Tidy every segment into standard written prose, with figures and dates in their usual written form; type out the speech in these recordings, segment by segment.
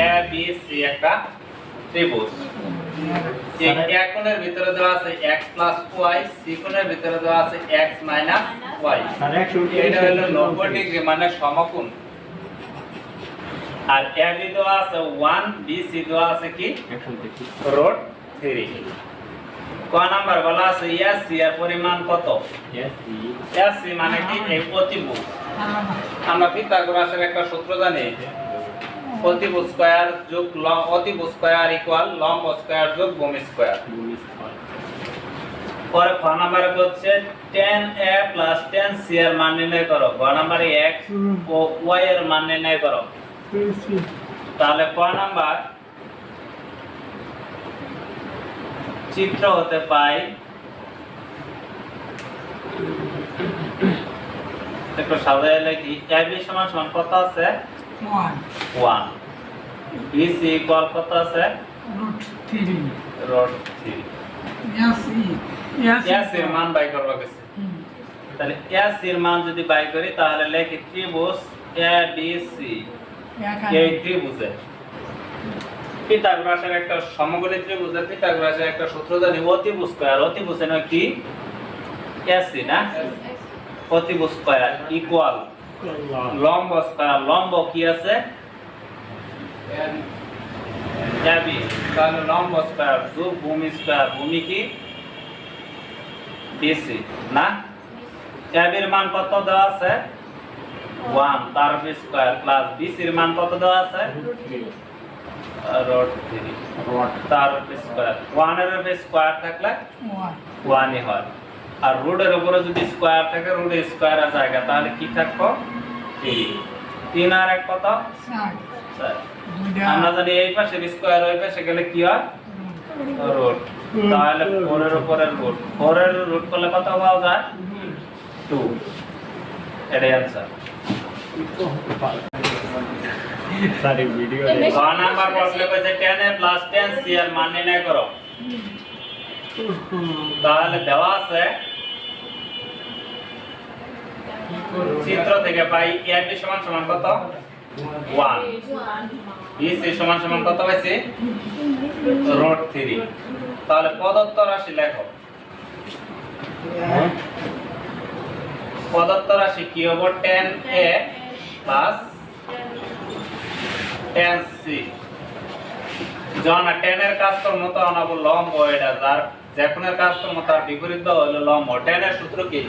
A B C একটা ত্রিভুজ। এই এ কোণের ভিতরে দেওয়া আছে x + y, সি কোণের ভিতরে দেওয়া আছে x - y। এটা হলো 90 ডিগ্রি মানে সমকোণ। আর এ বি দেওয়া আছে 1, বি সি দেওয়া আছে কি √3। ক নাম্বার বলা আছে এস সি এর পরিমাণ কত? এস সি মানে কি? এই অতিভুজ। আমরা পিথাগোরাসের একটা সূত্র জানি, অতিভুজ স্কয়ার যোগ অতিভুজ স্কয়ার ইকুয়াল লম্ব স্কয়ার যোগ ভূমি স্কয়ার। পরে খ নাম্বারে হচ্ছে tan a + tan c এর মান নির্ণয় করো। গ নাম্বারে x ও y এর মান নির্ণয় করো। তাহলে ক নাম্বার চিত্র হতে পাই একটু সাজায় লিখি। ab = কত আছে? 1। bc ইকুয়াল কত আছে? √3। s এর মান বাই করব গেছে। তাহলে s এর মান যদি বাই করি তাহলে লিখি ত্রিভুজ abc এই ত্রিভুজে পিথাগোরাসের একটা সমকোণী ত্রিভুজের পিথাগোরাসের একটা সূত্র জানি, অতিভুজ স্কয়ার। অতিভুজ মানে কি? ac না? অতিভুজ স্কয়ার ইকুয়াল লম্ব স্কয়ার। লম্ব কি আছে? ab। তাহলে লম্ব স্কয়ার যোগ ভূমি স্কয়ার। ভূমি কি? bc না? ab এর মান কত দেওয়া আছে? 1, তার স্কয়ার প্লাস bc এর মান কত দেওয়া আছে? √3 তার স্কয়ার। 1 এর উপরে স্কয়ার থাকলে 1 ই হয়। আর রুটের উপরে যদি স্কয়ার থাকে রুটের স্কয়ার এর জায়গা তাহলে কি থাকবে? 3। 3 আর 1 কত? 4। আমরা জানি এই পাশে স্কয়ার ওই পাশে গেলে কি হয়? রুট। তাহলে 4 এর উপরে রুট। 4 এর রুট করলে কত পাওয়া যায়? 2। এটাই आंसर। सारे वीडियो ক নাম্বার প্রশ্ন কইছে tan a + tan c এর মান নির্ণয় করো। তাহলে দেওয়া আছে চিত্র থেকে পাই ab = কত? 1। bc = কত পাইছি? √3। তাহলে প্রদত্ত রাশি লেখো। প্রদত্ত রাশি কি হবে? tan a + tan c। যখন tan এর কাজ করব তখন আবার লম্ব এটা যার যেকোনের কাজ করব তার বিপরীত দাও হলো লম্ব। tan এর সূত্র কি?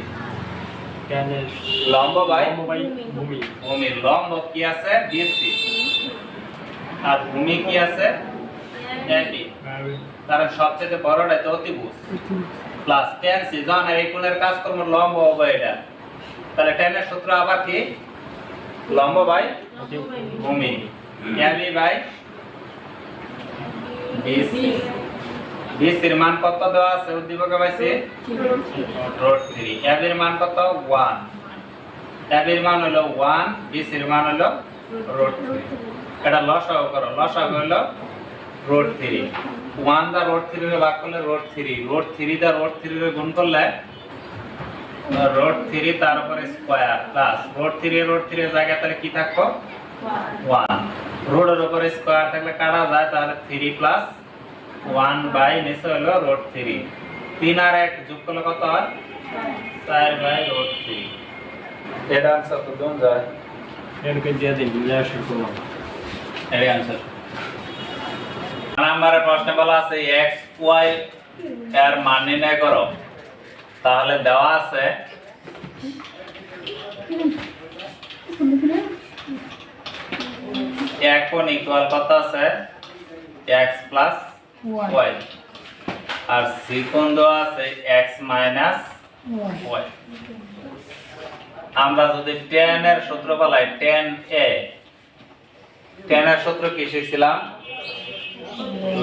tan এর লম্ব বাই ভূমি। ভূমি। লম্ব কি আছে? bc আর ভূমি কি আছে? ab। কারণ সবচেয়ে বড়টা তো অতিভুজ প্লাস tan c। যখন এই কোণের কাজ করব লম্ব হবে এটা। তাহলে tan এর সূত্র আবার কি? লম্ব বাই ভূমি। ab by bc। bc এর মান কত দেওয়া আছে? উদ্দীপকে পাইছি √3। ab এর মান কত? 1। ab এর মান হলো 1, bc এর মান হলো √3। এটা লসাগু করো। লসাগু হলো √3। 1 দা √3 এর ভাগ করলে √3, √3 দা √3 এর গুণ করলে √3 তার উপরে স্কয়ার প্লাস √3 এর জায়গায় তাহলে কি থাকবে? 1। রুটের উপরে স্কয়ার থাকলে কাটা যায় তাহলে 3 + 1 বাই নিচে হলো √3। 3 আর 1 যোগ করলে কত হয়? 4/√3। এটা आंसर তো दोन যায়। এরকে দিয়ে দিন রিলেশন করলাম। এটাই आंसर। নাম্বারের প্রশ্নে বলা আছে x y এর মান নির্ণয় করো। তাহলে দেওয়া আছে কোণ ইকুয়াল কত আছে? x + y। আর সি কোণ দেওয়া আছে x - y। আমরা যদি tan এর সূত্র বলাই tan a, tan এর সূত্র কি শিখছিলাম?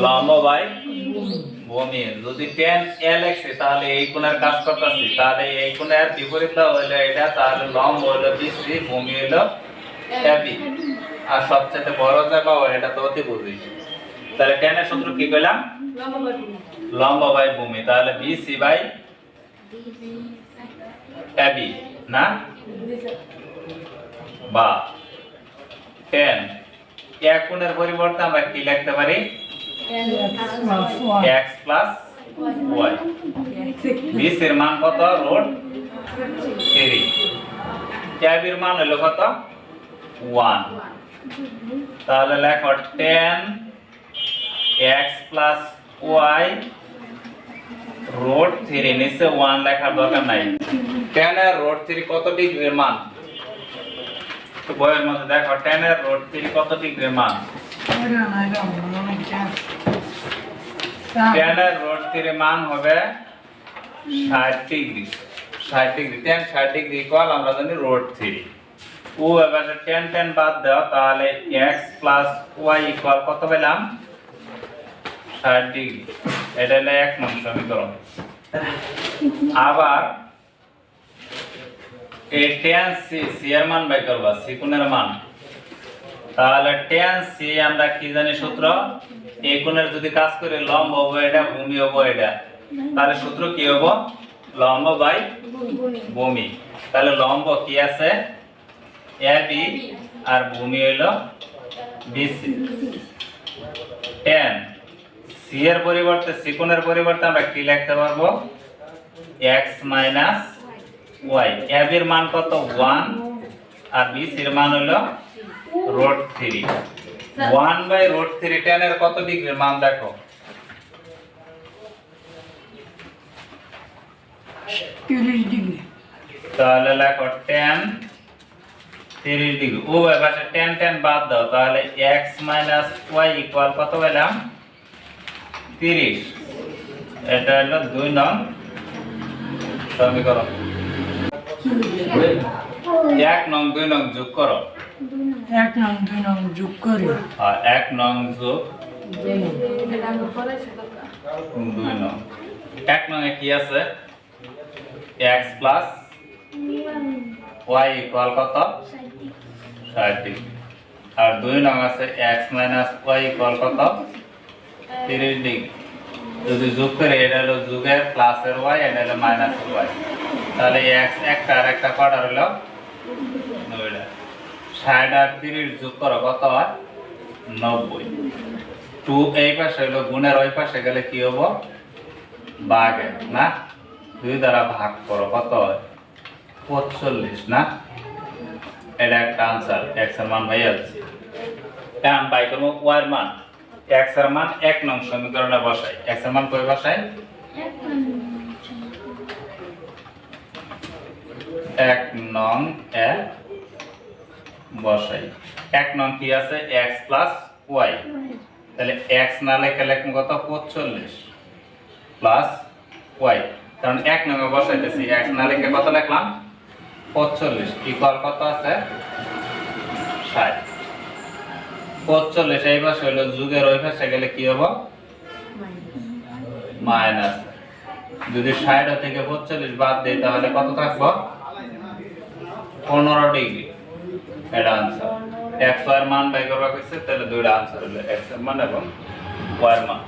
লম্ব বাই ভূমি। যদি tan a লিখছি তাহলে এই কোণের কাজ করতেছি, তাহলে এই কোণের বিপরীত হলো এটা। তাহলে লম্ব হলো bc, ভূমি হলো ab। আর সবচেয়ে বড় যে পাবো এটা তো অতিভুজ। তাহলে tan এর সূত্র কি কইলাম? লম্ব বাই ভূমি। তাহলে bc বাই ab না? বা tan এক কোণের পরিবর্তে আমরা কি লিখতে পারি x প্লাস y। BC এর মান কত রুট 3, AB এর মান হলো কত 1। তাহলে লেখো tan x plus y root 3, নিচে 1 লেখার দরকার নাই। tan এর রুট 3 কত ডিগ্রির মান? তো বইয়ের মধ্যে দেখো tan এর রুট 3 কত ডিগ্রির মান? tan এর রুট 3 মান হবে 60 degree. 60 degree, tan 60 degree equal আমরা জানি রুট 3। ও এবার tan বাদ দাও, তাহলে x প্লাস y ইকুয়াল কত পেলাম 60 ডিগ্রি। এটা হলো 1 নং সমীকরণ। আবার এই tan c এর মান বের করব, c কোণের মান। তাহলে tan c আমরা কি জানি সূত্র, এই কোণের যদি কাজ করে লম্ব হবে এটা, ভূমি হবে এটা, তাহলে সূত্র কি হবে লম্ব বাই ভূমি। তাহলে লম্ব কি আছে AB আর ভূমি হলো BC। tan c এর পরিবর্তে c কোণের পরিবর্তে আমরা কি লিখতে পারবো x মাইনাস y। AB এর মান কত 1 আর BC এর মান হলো রুট 3। 1 বাই রুট 3 tan এর কত ডিগ্রির মান দেখো 30 ডিগ্রি। তাহলে লেখো tan 30 ডিগ্রি। ও এবার tan বাদ দাও, তাহলে x মাইনাস y ইকুয়াল কত পেলাম 30। এটা হলো 2 নং সমীকরণ। 1 নং 2 নং যোগ করো। 1 নং 2 নং যোগ করি। 1 নং যোগ 2 নং। 1 নং এ কি আছে x প্লাস y ইকুয়াল কত 60 ডিগ্রি। আর 2 নং আছে x মাইনাস y ইকুয়াল কত 30 ডিগ্রি। যদি যোগ করে এটা হলো যোগের প্লাসের y, এটা হলো মাইনাসের y, তাহলে x একটা আর একটা কত হলো 2টা। 60 আর 30 যোগ করো কত হয় 90। 2 এই পাশে হলো গুণের ওই পাশে গেলে কি হবে ভাগে না, 2 দ্বারা ভাগ করো কত হয় 45 না। এটা একটা आंसर। x এর মান পাই যাচ্ছে। এখন বাই করব y এর মান। x এর মান 1 নং সমীকরণে বসাই। x এর মান কই বসাই 1 নং এ বসাই। 1 নং কি আছে x প্লাস y। তাহলে x না লেখা লিখব কত 45 প্লাস y, কারণ 1 নং এ বসাইতেছি। x না লিখে কত লিখলাম 45 ইকুয়াল কত আছে 60। 45 এই পাশে হলো যোগের ওই পাশে গেলে কি হবে মাইনাস। যদি 60 থেকে 45 বাদ দেই তাহলে কত থাকবে 15 ডিগ্রি। এটা आंसर। x এর মান বাই করবা কইছে, তাহলে দুইটা आंसर হলো x এর মান এবং y এর মান।